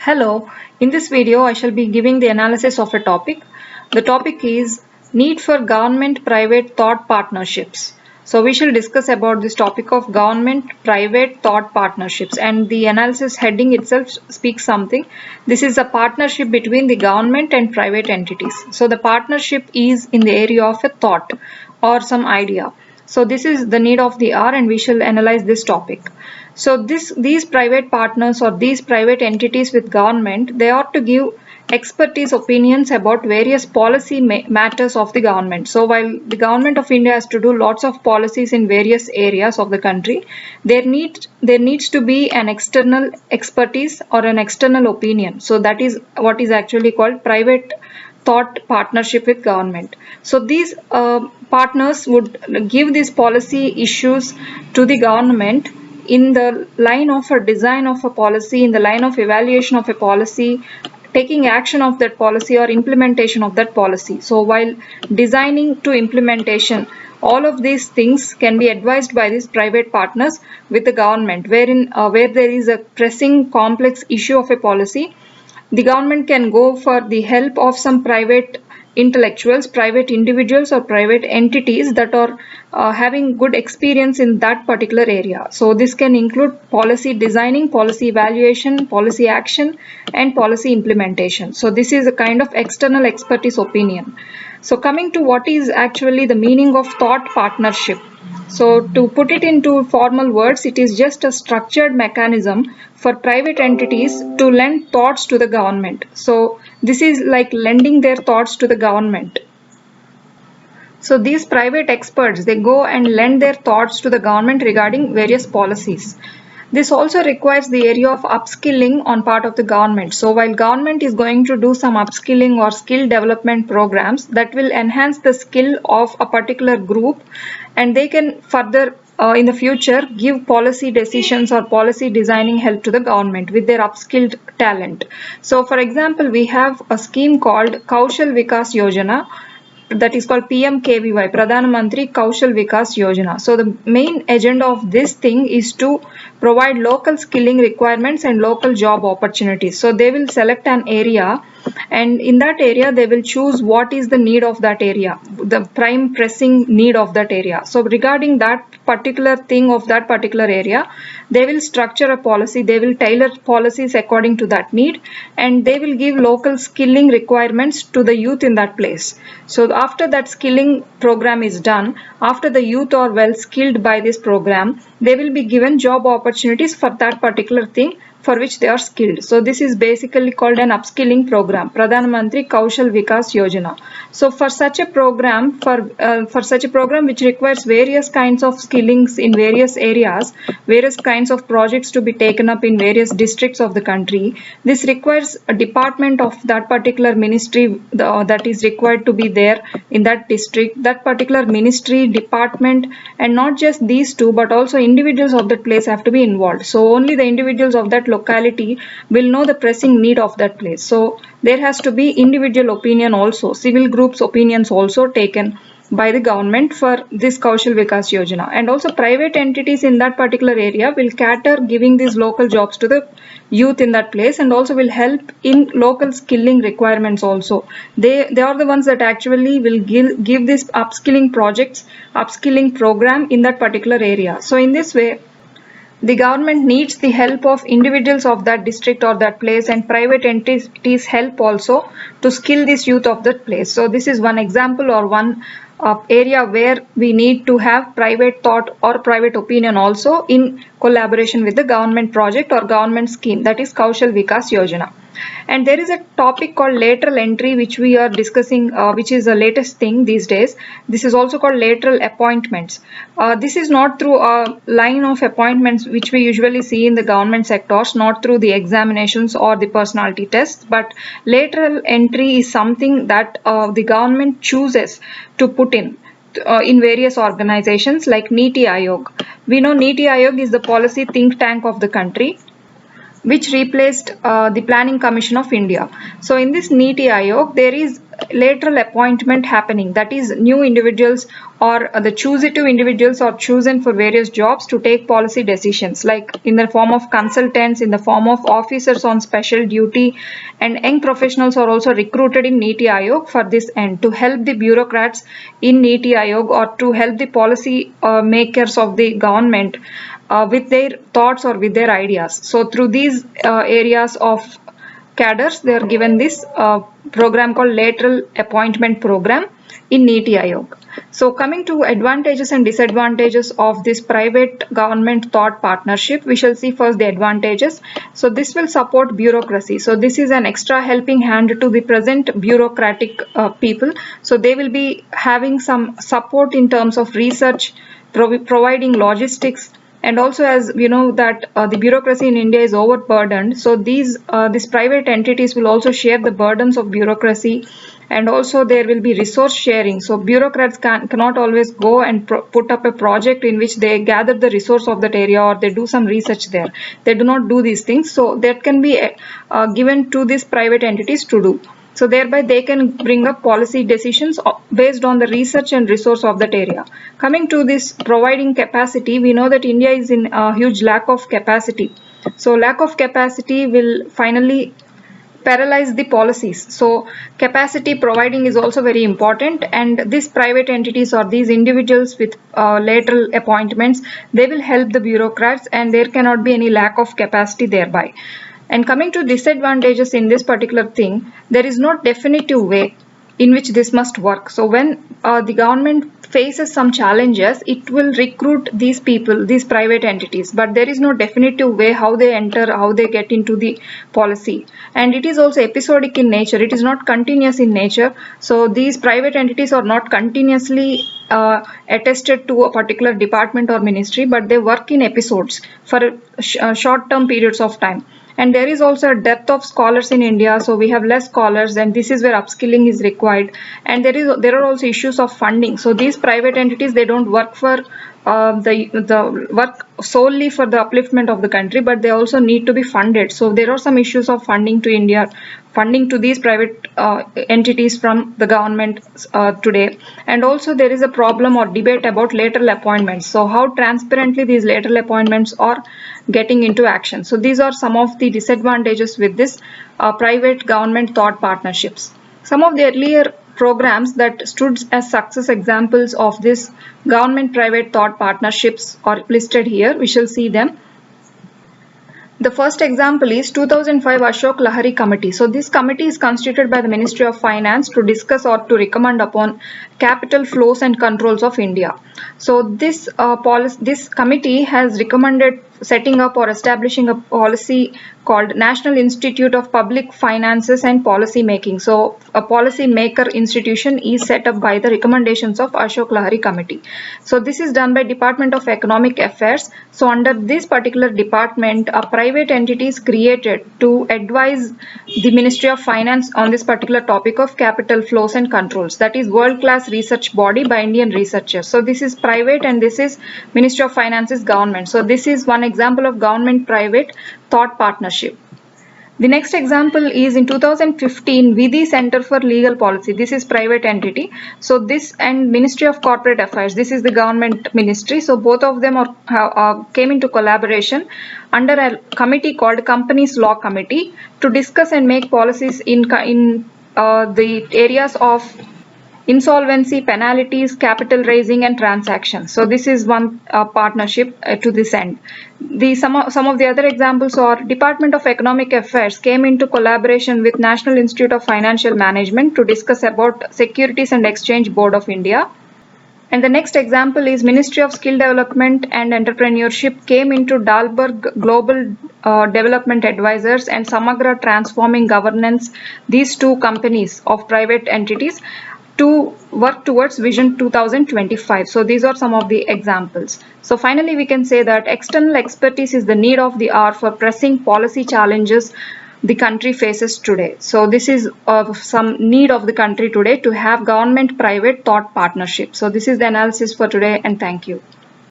Hello, in this video I shall be giving the analysis of a topic. The topic is need for government-private thought partnerships. So we shall discuss about this topic of government-private thought partnerships, and the analysis heading itself speaks something. This is a partnership between the government and private entities. So the partnership is in the area of a thought or some idea. So this is the need of the hour, and we shall analyze this topic. So these private partners or these private entities with government, they ought to give expertise opinions about various policy matters of the government. So while the government of India has to do lots of policies in various areas of the country, there needs to be an external expertise or an external opinion. So that is what is actually called private thought partnership with government. So these partners would give these policy issues to the government in the line of a design of a policy, in the line of evaluation of a policy, taking action of that policy or implementation of that policy. So while designing to implementation, all of these things can be advised by these private partners with the government, where there is a pressing complex issue of a policy, the government can go for the help of some private intellectuals, private individuals or private entities that are having good experience in that particular area. So this can include policy designing, policy evaluation, policy action and policy implementation. So this is a kind of external expertise opinion. So coming to what is actually the meaning of thought partnership. So to put it into formal words, it is just a structured mechanism for private entities to lend thoughts to the government. So this is like lending their thoughts to the government. So these private experts, they go and lend their thoughts to the government regarding various policies. This also requires the area of upskilling on part of the government. So while government is going to do some upskilling or skill development programs that will enhance the skill of a particular group, and they can further in the future give policy decisions or policy designing help to the government with their upskilled talent. So for example, we have a scheme called Kaushal Vikas Yojana, that is called PMKVY, Pradhan Mantri Kaushal Vikas Yojana. So the main agenda of this thing is to provide local skilling requirements and local job opportunities. So they will select an area, and in that area they will choose what is the need of that area, the prime pressing need of that area. So regarding that particular thing of that particular area, they will structure a policy, they will tailor policies according to that need, and they will give local skilling requirements to the youth in that place. So after that skilling program is done, after the youth are well skilled by this program, they will be given job opportunities for that particular thing for which they are skilled. So this is basically called an upskilling program, Pradhan Mantri Kaushal Vikas Yojana. So for such a program, which requires various kinds of skillings in various areas, various kinds of projects to be taken up in various districts of the country, this requires a department of that particular ministry that is required to be there in that district, that particular ministry, department, and not just these two, but also individuals of that place have to be involved. So only the individuals of that locality will know the pressing need of that place. So there has to be individual opinion also, civil groups opinions also taken by the government for this Kaushal Vikas Yojana. And also private entities in that particular area will cater giving these local jobs to the youth in that place, and also will help in local skilling requirements also. They are the ones that actually will give this upskilling projects, upskilling program in that particular area. So in this way, the government needs the help of individuals of that district or that place, and private entities help also to skill this youth of that place. So this is one example or one area where we need to have private thought or private opinion also in collaboration with the government project or government scheme, that is Kaushal Vikas Yojana. And there is a topic called lateral entry which we are discussing, which is the latest thing these days. This is also called lateral appointments. This is not through a line of appointments which we usually see in the government sectors, not through the examinations or the personality tests, but lateral entry is something that the government chooses to put in various organizations like Niti Aayog. We know Niti Aayog is the policy think tank of the country. which replaced the Planning Commission of India. So in this NITI Aayog, there is lateral appointment happening, that is new individuals or the choositive individuals are chosen for various jobs to take policy decisions, like in the form of consultants, in the form of officers on special duty, and young professionals are also recruited in NITI Aayog for this end to help the bureaucrats in NITI Aayog or to help the policy makers of the government with their thoughts or with their ideas. So through these areas of cadres, they are given this program called lateral appointment program in NITI Aayog. So coming to advantages and disadvantages of this private government thought partnership, we shall see first the advantages. So this will support bureaucracy. So this is an extra helping hand to the present bureaucratic people. So they will be having some support in terms of research, providing logistics, and also as we know that the bureaucracy in India is overburdened. So these private entities will also share the burdens of bureaucracy, and also there will be resource sharing. So bureaucrats cannot always go and put up a project in which they gather the resource of that area or they do some research there. They do not do these things. So that can be given to these private entities to do. So thereby they can bring up policy decisions based on the research and resource of that area. Coming to this providing capacity, we know that India is in a huge lack of capacity. So lack of capacity will finally paralyze the policies. So capacity providing is also very important, and these private entities or these individuals with lateral appointments, they will help the bureaucrats and there cannot be any lack of capacity thereby. And coming to disadvantages in this particular thing, there is no definitive way in which this must work. So when the government faces some challenges, it will recruit these people, these private entities, but there is no definitive way how they enter, how they get into the policy. And it is also episodic in nature, it is not continuous in nature. So these private entities are not continuously attested to a particular department or ministry, but they work in episodes for short-term periods of time. And there is also a depth of scholars in India, so we have less scholars, and this is where upskilling is required. And there are also issues of funding. So these private entities, they don't work for the work solely for the upliftment of the country, but they also need to be funded. So there are some issues of funding to India, funding to these private entities from the government today. And also there is a problem or debate about lateral appointments. So how transparently these lateral appointments are getting into action. So these are some of the disadvantages with this private government thought partnerships. Some of the earlier programs that stood as success examples of this government private thought partnerships are listed here. We shall see them. The first example is 2005 Ashok Lahari Committee. So this committee is constituted by the Ministry of Finance to discuss or to recommend upon capital flows and controls of India. So this committee has recommended setting up or establishing a policy called National Institute of Public Finances and Policy Making. So a policy maker institution is set up by the recommendations of Ashok Lahari Committee. So this is done by Department of Economic Affairs. So under this particular department, a private entity is created to advise the Ministry of Finance on this particular topic of capital flows and controls. That is world-class research body by Indian researchers. So this is private and this is Ministry of Finance's government. So this is one example of government-private thought partnership. The next example is in 2015 Vidhi Center for Legal Policy. This is private entity. So this and Ministry of Corporate Affairs. This is the government ministry. So both of them came into collaboration under a committee called Companies Law Committee to discuss and make policies in the areas of insolvency, penalties, capital raising and transactions. So this is one partnership to this end. Some of the other examples are Department of Economic Affairs came into collaboration with National Institute of Financial Management to discuss about Securities and Exchange Board of India. And the next example is Ministry of Skill Development and Entrepreneurship came into Dalberg Global Development Advisors and Samagra Transforming Governance, these two companies of private entities, to work towards Vision 2025. So these are some of the examples. So finally we can say that external expertise is the need of the hour for pressing policy challenges the country faces today. So this is some need of the country today to have government-private thought partnership. So this is the analysis for today, and thank you.